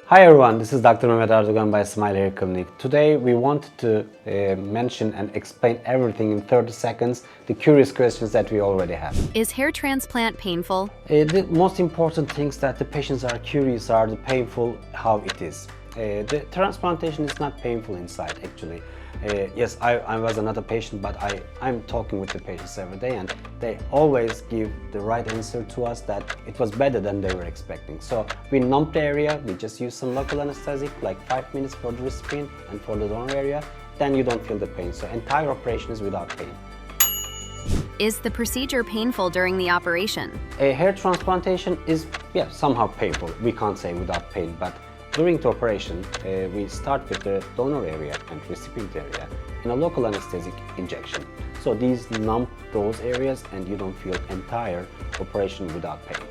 Hi everyone, this is Dr. Mehmet Erdoğan by Smile Hair Clinic. Today we wanted to mention and explain everything in 30 seconds, the curious questions that we already have. Is hair transplant painful? The most important things that the patients are curious are the painful, how it is. The transplantation is not painful inside actually. Yes, I was another patient, but I'm talking with the patients every day and they always give the right answer to us that it was better than they were expecting. So we numb the area, we just use some local anesthetic, like 5 minutes for the recipient and for the donor area, then you don't feel the pain. So entire operation is without pain. Is the procedure painful during the operation? A hair transplantation is, somehow painful. We can't say without pain, but during the operation, we start with the donor area and recipient area in a local anesthetic injection. So these numb those areas and you don't feel entire operation without pain.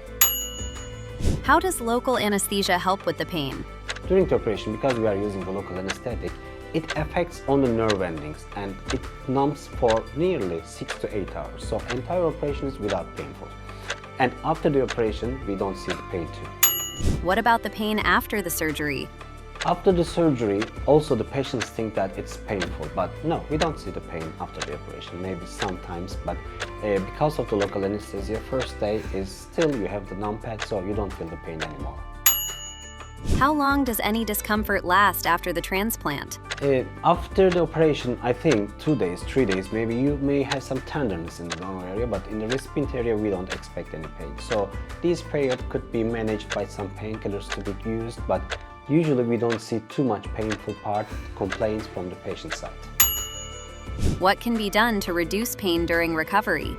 How does local anesthesia help with the pain? During the operation, because we are using the local anesthetic, it affects on the nerve endings and it numbs for nearly 6 to 8 hours. So entire operation is without painful. And after the operation, we don't see the pain too. What about the pain after the surgery? After the surgery, also the patients think that it's painful, but no, we don't see the pain after the operation, maybe sometimes, but because of the local anesthesia, first day is still you have the numb pad, so you don't feel the pain anymore. How long does any discomfort last after the transplant? After the operation, I think 2 days, 3 days, maybe you may have some tenderness in the donor area, but in the recipient area, we don't expect any pain. So this period could be managed by some painkillers to be used, but usually we don't see too much painful part complaints from the patient side. What can be done to reduce pain during recovery?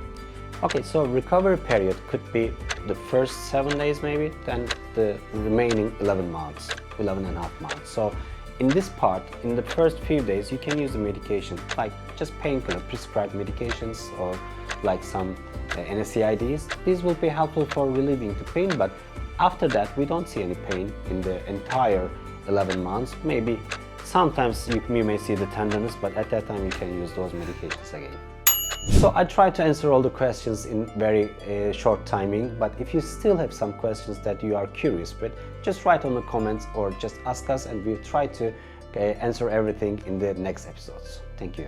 Okay, so recovery period could be the first 7 days maybe, then the remaining 11 months, 11 and a half months. So in this part, in the first few days, you can use the medication, like just painkiller, prescribed medications or like some NSAIDs. These will be helpful for relieving the pain, but after that, we don't see any pain in the entire 11 months. Maybe sometimes you may see the tenderness, but at that time you can use those medications again. So I tried to answer all the questions in very short timing, but if you still have some questions that you are curious with, just write on the comments or just ask us and we'll try to answer everything in the next episodes. Thank you.